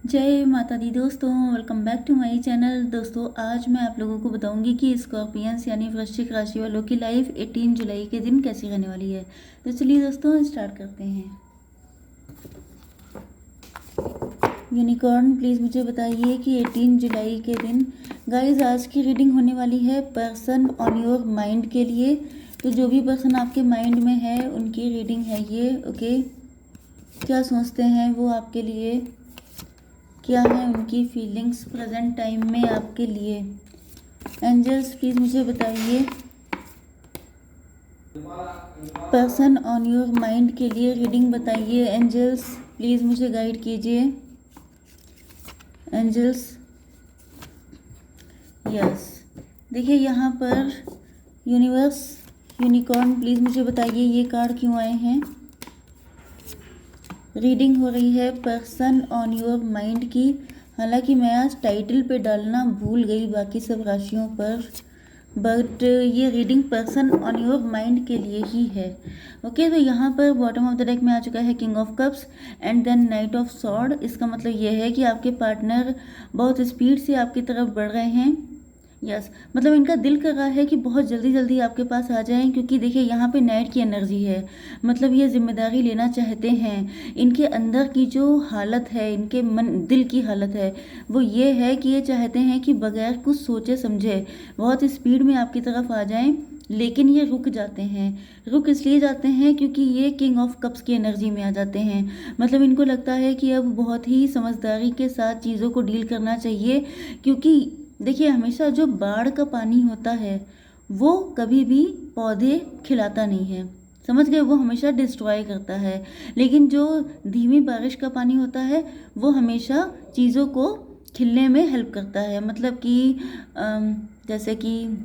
जय माता दी दोस्तों, welcome back to my channel. दोस्तों आज मैं आप लोगों को बताऊंगी कि स्कॉर्पियंस यानी वृश्चिक राशि वालों की लाइफ 18 जुलाई के दिन कैसी रहने वाली है। तो चलिए दोस्तों स्टार्ट करते हैं। यूनिकॉर्न प्लीज़ मुझे बताइए कि 18 जुलाई के दिन गाइस आज की रीडिंग होने वाली है पर्सन ऑन योर माइंड के लिए। तो जो भी पर्सन आपके माइंड में है उनकी रीडिंग है ये। ओके, क्या सोचते हैं वो आपके लिए, क्या है उनकी फीलिंग्स प्रेजेंट टाइम में आपके लिए। एंजल्स प्लीज़ मुझे बताइए पर्सन ऑन योर माइंड के लिए रीडिंग बताइए। एंजल्स प्लीज़ मुझे गाइड कीजिए। एंजल्स यस, देखिए यहाँ पर यूनिवर्स यूनिकॉर्न प्लीज़ मुझे बताइए ये कार्ड क्यों आए हैं। रीडिंग हो रही है पर्सन ऑन योर माइंड की। हालांकि मैं आज टाइटल पे डालना भूल गई बाकी सब राशियों पर, बट ये reading person on your mind के लिए ही है। ओके, तो यहाँ पर बॉटम ऑफ द डेक में आ चुका है king of cups and then knight of sword. इसका मतलब ये है कि आपके पार्टनर बहुत स्पीड से आपकी तरफ बढ़ रहे हैं। यस, मतलब इनका दिल कर रहा है कि बहुत जल्दी जल्दी आपके पास आ जाएं, क्योंकि देखिए यहाँ पे नाइट की एनर्जी है। मतलब ये जिम्मेदारी लेना चाहते हैं। इनके अंदर की जो हालत है, इनके मन दिल की हालत है वो ये है कि ये चाहते हैं कि बगैर कुछ सोचे समझे बहुत स्पीड में आपकी तरफ आ जाएं। लेकिन ये रुक जाते हैं। रुक इसलिए जाते हैं क्योंकि ये किंग ऑफ कप्स की एनर्जी में आ जाते हैं। मतलब इनको लगता है कि अब बहुत ही समझदारी के साथ चीज़ों को डील करना चाहिए, क्योंकि देखिए हमेशा जो बाढ़ का पानी होता है वो कभी भी पौधे खिलाता नहीं है, समझ गए, वो हमेशा डिस्ट्रॉय करता है। लेकिन जो धीमी बारिश का पानी होता है वो हमेशा चीज़ों को खिलने में हेल्प करता है। मतलब कि जैसे कि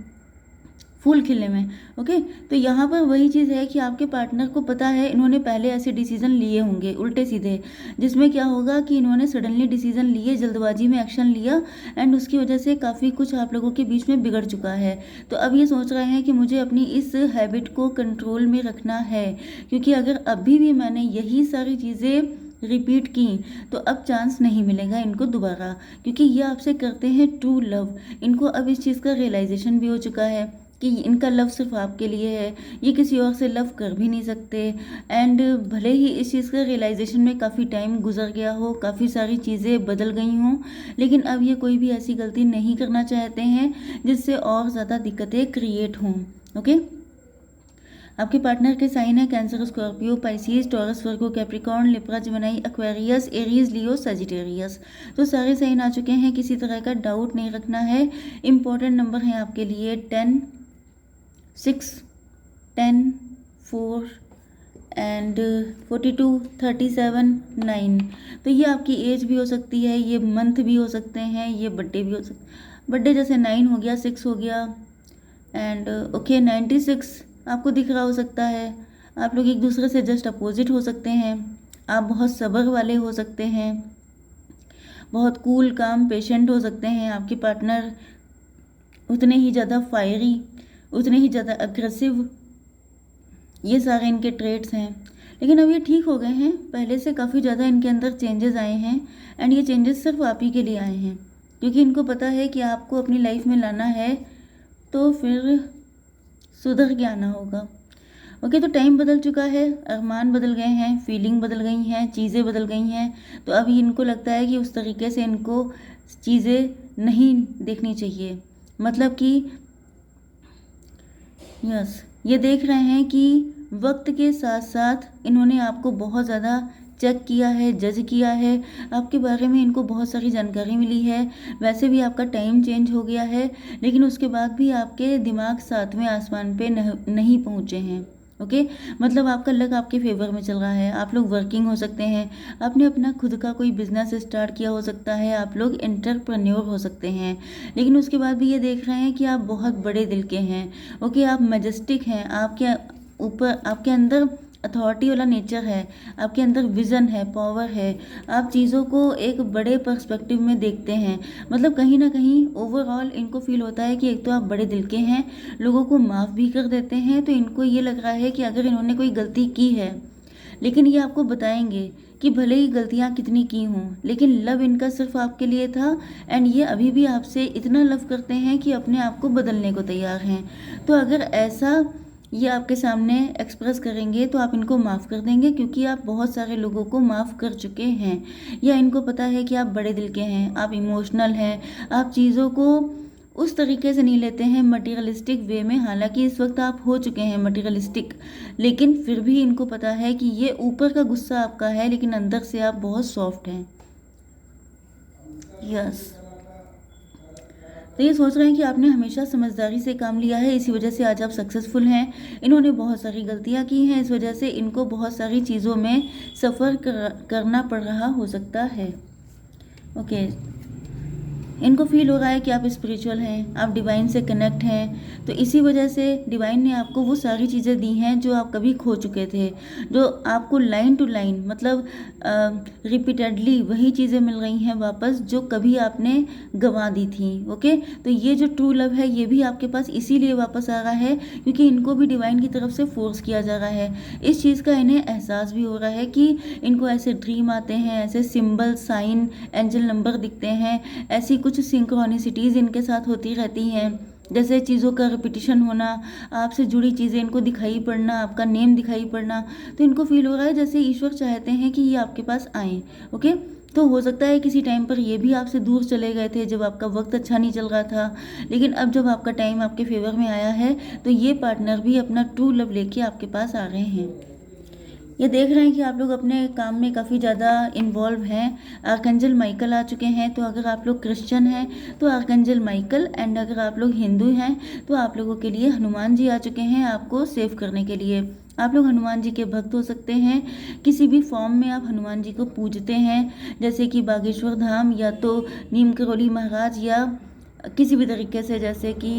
फूल खिलने में। ओके, तो यहाँ पर वही चीज़ है कि आपके पार्टनर को पता है, इन्होंने पहले ऐसे डिसीजन लिए होंगे उल्टे सीधे, जिसमें क्या होगा कि इन्होंने सडनली डिसीजन लिए, जल्दबाजी में एक्शन लिया एंड उसकी वजह से काफ़ी कुछ आप लोगों के बीच में बिगड़ चुका है। तो अब ये सोच रहे हैं कि मुझे अपनी इस हैबिट को कंट्रोल में रखना है, क्योंकि अगर अभी भी मैंने यही सारी चीज़ें रिपीट की तो अब चांस नहीं मिलेगा इनको दोबारा, क्योंकि ये आपसे करते हैं ट्रू लव। इनको अब इस चीज़ का रियलाइजेशन भी हो चुका है कि इनका लव सिर्फ आपके लिए है, ये किसी और से लव कर भी नहीं सकते। एंड भले ही इस चीज़ का रियलाइजेशन में काफ़ी टाइम गुजर गया हो, काफ़ी सारी चीज़ें बदल गई हों, लेकिन अब ये कोई भी ऐसी गलती नहीं करना चाहते हैं जिससे और ज़्यादा दिक्कतें क्रिएट हों। ओके, आपके पार्टनर के साइन है Cancer, Scorpio, Pisces, Taurus, Virgo, Capricorn, Libra, Gemini, Aquarius, Aries, Leo, Sagittarius. तो सारे साइन आ चुके हैं, किसी तरह का डाउट नहीं रखना है। इंपॉर्टेंट नंबर है आपके लिए 10, 6, 10, 4 एंड 42, 37, 9। तो ये आपकी एज भी हो सकती है, ये मंथ भी हो सकते हैं, ये बर्थडे भी हो सकते। बर्थडे जैसे 9 हो गया, 6 हो गया एंड ओके 96 आपको दिख रहा हो सकता है। आप लोग एक दूसरे से जस्ट अपोजिट हो सकते हैं। आप बहुत सब्र वाले हो सकते हैं, बहुत कूल काम पेशेंट हो सकते हैं। आपके पार्टनर उतने ही ज़्यादा फायरी, उतने ही ज़्यादा अग्रेसिव, ये सारे इनके ट्रेट्स हैं। लेकिन अब ये ठीक हो गए हैं, पहले से काफ़ी ज़्यादा इनके अंदर चेंजेस आए हैं एंड ये चेंजेस सिर्फ आप ही के लिए आए हैं, क्योंकि इनको पता है कि आपको अपनी लाइफ में लाना है तो फिर सुधर के आना होगा। ओके, तो टाइम बदल चुका है, अरमान बदल गए हैं, फीलिंग बदल गई हैं, चीज़ें बदल गई हैं। तो अब इनको लगता है कि उस तरीके से इनको चीज़ें नहीं देखनी चाहिए। मतलब कि यस, ये देख रहे हैं कि वक्त के साथ साथ इन्होंने आपको बहुत ज़्यादा चेक किया है, जज किया है, आपके बारे में इनको बहुत सारी जानकारी मिली है। वैसे भी आपका टाइम चेंज हो गया है, लेकिन उसके बाद भी आपके दिमाग सातवें आसमान पे नहीं पहुँचे हैं। ओके, मतलब आपका लक आपके फेवर में चल रहा है। आप लोग वर्किंग हो सकते हैं, आपने अपना खुद का कोई बिजनेस स्टार्ट किया हो सकता है, आप लोग एंटरप्रेन्योर हो सकते हैं। लेकिन उसके बाद भी ये देख रहे हैं कि आप बहुत बड़े दिल के हैं। ओके, आप मैजेस्टिक हैं, आपके ऊपर आपके अंदर अथॉरिटी वाला नेचर है, आपके अंदर विज़न है, पावर है। आप चीज़ों को एक बड़े पर्सपेक्टिव में देखते हैं। मतलब कहीं ना कहीं ओवरऑल इनको फील होता है कि एक तो आप बड़े दिल के हैं, लोगों को माफ़ भी कर देते हैं। तो इनको ये लग रहा है कि अगर इन्होंने कोई गलती की है, लेकिन ये आपको बताएंगे कि भले ही गलतियाँ कितनी की हों, लेकिन लव इनका सिर्फ आपके लिए था एंड ये अभी भी आपसे इतना लव करते हैं कि अपने आप को बदलने को तैयार हैं। तो अगर ऐसा ये आपके सामने एक्सप्रेस करेंगे तो आप इनको माफ़ कर देंगे, क्योंकि आप बहुत सारे लोगों को माफ़ कर चुके हैं, या इनको पता है कि आप बड़े दिल के हैं, आप इमोशनल हैं, आप चीज़ों को उस तरीके से नहीं लेते हैं मटेरियलिस्टिक वे में। हालांकि इस वक्त आप हो चुके हैं मटेरियलिस्टिक, लेकिन फिर भी इनको पता है कि ये ऊपर का गुस्सा आपका है, लेकिन अंदर से आप बहुत सॉफ्ट हैं। यस, तो ये सोच रहे हैं कि आपने हमेशा समझदारी से काम लिया है, इसी वजह से आज आप सक्सेसफुल हैं। इन्होंने बहुत सारी गलतियां की हैं, इस वजह से इनको बहुत सारी चीज़ों में सफ़र करना पड़ रहा हो सकता है। ओके, इनको फील हो रहा है कि आप स्पिरिचुअल हैं, आप डिवाइन से कनेक्ट हैं, तो इसी वजह से डिवाइन ने आपको वो सारी चीज़ें दी हैं जो आप कभी खो चुके थे, जो आपको लाइन टू लाइन मतलब रिपीटेडली वही चीज़ें मिल रही हैं वापस जो कभी आपने गंवा दी थी। ओके, तो ये जो ट्रू लव है ये भी आपके पास इसीलिए वापस आ रहा है क्योंकि इनको भी डिवाइन की तरफ से फोर्स किया जा रहा है। इस चीज़ का इन्हें एहसास भी हो रहा है कि इनको ऐसे ड्रीम आते हैं, ऐसे सिंबल, साइन, एंजल नंबर दिखते हैं, ऐसी कुछ सिंक्रोनिसिटीज़ इनके साथ होती रहती हैं, जैसे चीज़ों का रिपीटिशन होना, आपसे जुड़ी चीज़ें इनको दिखाई पड़ना, आपका नेम दिखाई पड़ना। तो इनको फील हो रहा है जैसे ईश्वर चाहते हैं कि ये आपके पास आएँ। ओके, तो हो सकता है किसी टाइम पर ये भी आपसे दूर चले गए थे जब आपका वक्त अच्छा नहीं चल रहा था, लेकिन अब जब आपका टाइम आपके फेवर में आया है तो ये पार्टनर भी अपना ट्रू लव लेके आपके पास आ रहे हैं। ये देख रहे हैं कि आप लोग अपने काम में काफ़ी ज़्यादा इन्वॉल्व हैं। आर्कंजल माइकल आ चुके हैं, तो अगर आप लोग क्रिश्चियन हैं तो आर्कंजल माइकल, एंड अगर आप लोग हिंदू हैं तो आप लोगों के लिए हनुमान जी आ चुके हैं आपको सेव करने के लिए। आप लोग हनुमान जी के भक्त हो सकते हैं, किसी भी फॉर्म में आप हनुमान जी को पूजते हैं, जैसे कि बागेश्वर धाम या तो नीम करोली महाराज या किसी भी तरीके से, जैसे कि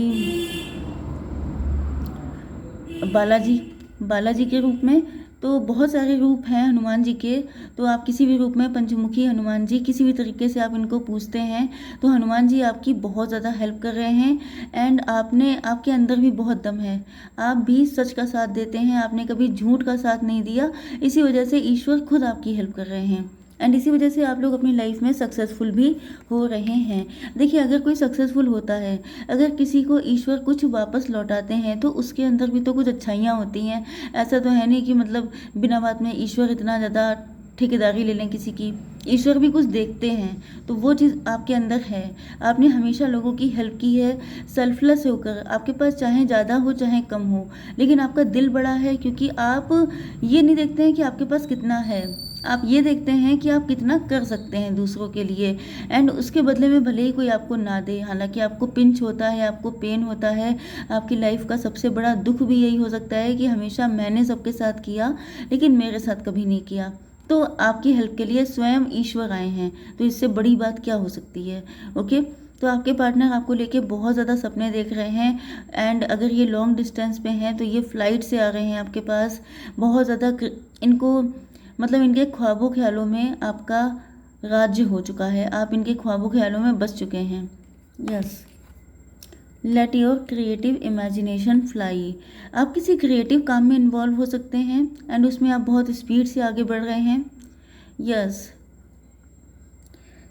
बालाजी के रूप में। तो बहुत सारे रूप हैं हनुमान जी के, तो आप किसी भी रूप में, पंचमुखी हनुमान जी, किसी भी तरीके से आप इनको पूजते हैं तो हनुमान जी आपकी बहुत ज़्यादा हेल्प कर रहे हैं। एंड आपके अंदर भी बहुत दम है, आप भी सच का साथ देते हैं, आपने कभी झूठ का साथ नहीं दिया, इसी वजह से ईश्वर खुद आपकी हेल्प कर रहे हैं एंड इसी वजह से आप लोग अपनी लाइफ में सक्सेसफुल भी हो रहे हैं। देखिए, अगर कोई सक्सेसफुल होता है, अगर किसी को ईश्वर कुछ वापस लौटाते हैं तो उसके अंदर भी तो कुछ अच्छाइयाँ होती हैं। ऐसा तो है नहीं कि मतलब बिना बात में ईश्वर इतना ज़्यादा ठेकेदारी ले लें किसी की। ईश्वर भी कुछ देखते हैं, तो वो चीज़ आपके अंदर है। आपने हमेशा लोगों की हेल्प की है सेल्फलेस होकर, आपके पास चाहे ज़्यादा हो चाहे कम हो, लेकिन आपका दिल बड़ा है क्योंकि आप ये नहीं देखते हैं कि आपके पास कितना है, आप ये देखते हैं कि आप कितना कर सकते हैं दूसरों के लिए, एंड उसके बदले में भले ही कोई आपको ना दे। हालांकि आपको पिंच होता है, आपको पेन होता है, आपकी लाइफ का सबसे बड़ा दुख भी यही हो सकता है कि हमेशा मैंने सबके साथ किया लेकिन मेरे साथ कभी नहीं किया। तो आपकी हेल्प के लिए स्वयं ईश्वर आए हैं, तो इससे बड़ी बात क्या हो सकती है। ओके, तो आपके पार्टनर आपको लेके बहुत ज़्यादा सपने देख रहे हैं, एंड अगर ये लॉन्ग डिस्टेंस पे हैं तो ये फ्लाइट से आ रहे हैं आपके पास। बहुत ज़्यादा इनको मतलब इनके ख्वाबों ख्यालों में आपका राज्य हो चुका है, आप इनके ख्वाबों ख्यालों में बस चुके हैं। Yes, let your creative imagination fly. आप किसी क्रिएटिव काम में इन्वॉल्व हो सकते हैं एंड उसमें आप बहुत स्पीड से आगे बढ़ रहे हैं। यस,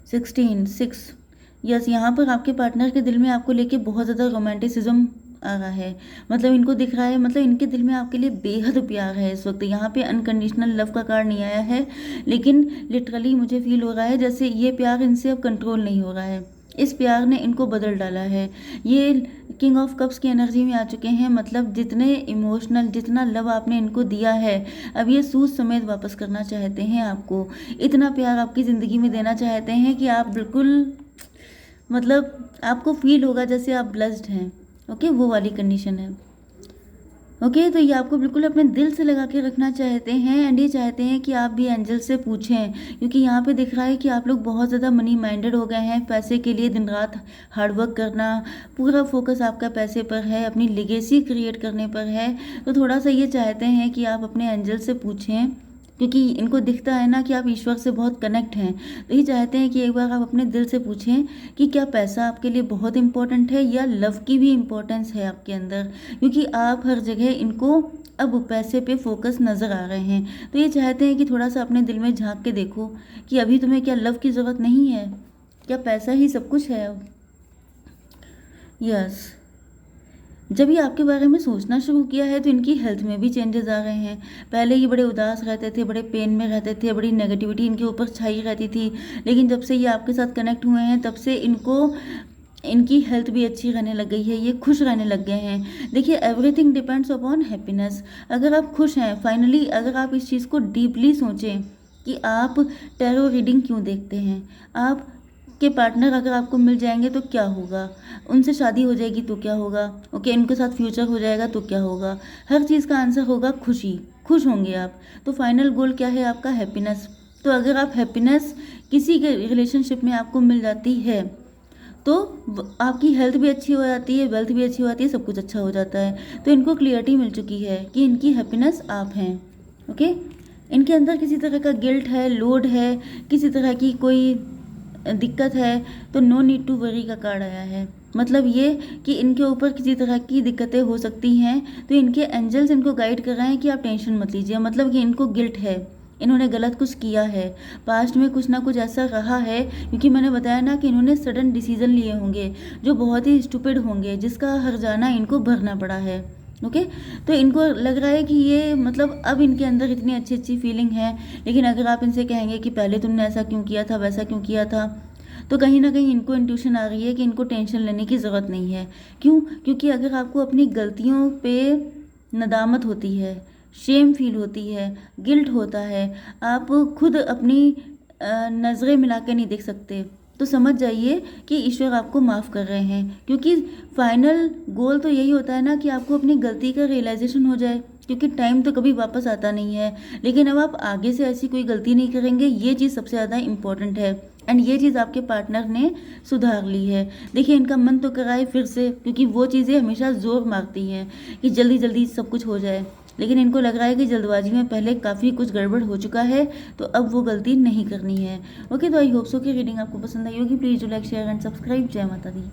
6 यस, यहाँ पर आपके पार्टनर के दिल में आपको लेके बहुत ज़्यादा रोमांटिसिज्म आ रहा है। मतलब इनको दिख रहा है, मतलब इनके दिल में आपके लिए बेहद प्यार है इस वक्त। यहाँ पे अनकंडीशनल लव का कार्ड नहीं आया है, लेकिन लिटरली मुझे फील हो रहा है जैसे ये प्यार इनसे अब कंट्रोल नहीं हो रहा है। इस प्यार ने इनको बदल डाला है। ये किंग ऑफ कप्स की एनर्जी में आ चुके हैं, मतलब जितने इमोशनल, जितना लव आपने इनको दिया है, अब ये सूद समेत वापस करना चाहते हैं आपको। इतना प्यार आपकी ज़िंदगी में देना चाहते हैं कि आप बिल्कुल, मतलब आपको फील होगा जैसे आप ब्लेस्ड हैं। ओके, वो वाली कंडीशन है। ओके, तो ये आपको बिल्कुल अपने दिल से लगा के रखना चाहते हैं एंड ये चाहते हैं कि आप भी एंजल से पूछें, क्योंकि यहाँ पे दिख रहा है कि आप लोग बहुत ज़्यादा मनी माइंडेड हो गए हैं। पैसे के लिए दिन रात हार्डवर्क करना, पूरा फोकस आपका पैसे पर है, अपनी लेगेसी क्रिएट करने पर है। तो थोड़ा सा ये चाहते हैं कि आप अपने एंजल से पूछें क्योंकि इनको दिखता है ना कि आप ईश्वर से बहुत कनेक्ट हैं। तो ये चाहते हैं कि एक बार आप अपने दिल से पूछें कि क्या पैसा आपके लिए बहुत इम्पोर्टेंट है या लव की भी इम्पोर्टेंस है आपके अंदर, क्योंकि आप हर जगह इनको अब पैसे पे फोकस नज़र आ रहे हैं। तो ये चाहते हैं कि थोड़ा सा अपने दिल में झांक के देखो कि अभी तुम्हें क्या लव की ज़रूरत नहीं है, क्या पैसा ही सब कुछ है अब। यस, जब ये आपके बारे में सोचना शुरू किया है तो इनकी हेल्थ में भी चेंजेस आ रहे हैं। पहले ये बड़े उदास रहते थे, बड़े पेन में रहते थे, बड़ी नेगेटिविटी इनके ऊपर छाई रहती थी, लेकिन जब से ये आपके साथ कनेक्ट हुए हैं तब से इनकी हेल्थ भी अच्छी रहने लग गई है, ये खुश रहने लग गए हैं। देखिए, एवरीथिंग डिपेंड्स अपॉन हैप्पीनेस। अगर आप खुश हैं, फाइनली अगर आप इस चीज़ को डीपली सोचें कि आप टैरो रीडिंग क्यों देखते हैं, आप के पार्टनर अगर आपको मिल जाएंगे तो क्या होगा, उनसे शादी हो जाएगी तो क्या होगा, ओके, इनके साथ फ्यूचर हो जाएगा तो क्या होगा, हर चीज़ का आंसर होगा खुशी, खुश होंगे आप। तो फाइनल गोल क्या है आपका, हैप्पीनेस। तो अगर आप हैप्पीनेस किसी के रिलेशनशिप में आपको मिल जाती है तो आपकी हेल्थ भी अच्छी हो जाती है, वेल्थ भी अच्छी हो जाती है, सब कुछ अच्छा हो जाता है। तो इनको क्लियरिटी मिल चुकी है कि इनकी हैप्पीनेस आप हैं, ओके। इनके अंदर किसी तरह का गिल्ट है, लोड है, किसी तरह की कोई दिक्कत है तो नो नीड टू वरी का कार्ड आया है। मतलब ये कि इनके ऊपर किसी तरह की दिक्कतें हो सकती हैं, तो इनके एंजल्स इनको गाइड कर रहे हैं कि आप टेंशन मत लीजिए। मतलब कि इनको गिल्ट है, इन्होंने गलत कुछ किया है, पास्ट में कुछ ना कुछ ऐसा रहा है, क्योंकि मैंने बताया ना कि इन्होंने सडन डिसीजन लिए होंगे जो बहुत ही स्टूपिड होंगे, जिसका हर्जाना इनको भरना पड़ा है, ओके। तो इनको लग रहा है कि ये मतलब अब इनके अंदर इतनी अच्छी अच्छी फीलिंग है, लेकिन अगर आप इनसे कहेंगे कि पहले तुमने ऐसा क्यों किया था, वैसा क्यों किया था, तो कहीं ना कहीं इनको इंट्यूशन आ रही है कि इनको टेंशन लेने की ज़रूरत नहीं है। क्यों? क्योंकि अगर आपको अपनी गलतियों पे नदामत होती है, शेम फील होती है, गिल्ट होता है, आप खुद अपनी नज़रें मिला के नहीं देख सकते, तो समझ जाइए कि ईश्वर आपको माफ़ कर रहे हैं। क्योंकि फाइनल गोल तो यही होता है ना कि आपको अपनी गलती का रियलाइजेशन हो जाए, क्योंकि टाइम तो कभी वापस आता नहीं है। लेकिन अब आप आगे से ऐसी कोई गलती नहीं करेंगे, ये चीज़ सबसे ज़्यादा इम्पॉर्टेंट है। एंड ये चीज़ आपके पार्टनर ने सुधार ली है। देखिए, इनका मन तो कराए फिर से, क्योंकि वो चीज़ें हमेशा ज़ोर मारती हैं कि जल्दी जल्दी सब कुछ हो जाए, लेकिन इनको लग रहा है कि जल्दबाजी में पहले काफ़ी कुछ गड़बड़ हो चुका है, तो अब वो गलती नहीं करनी है, ओके। तो आई होप सो कि रीडिंग आपको पसंद आई होगी। Please do like, share and subscribe. जय माता दी।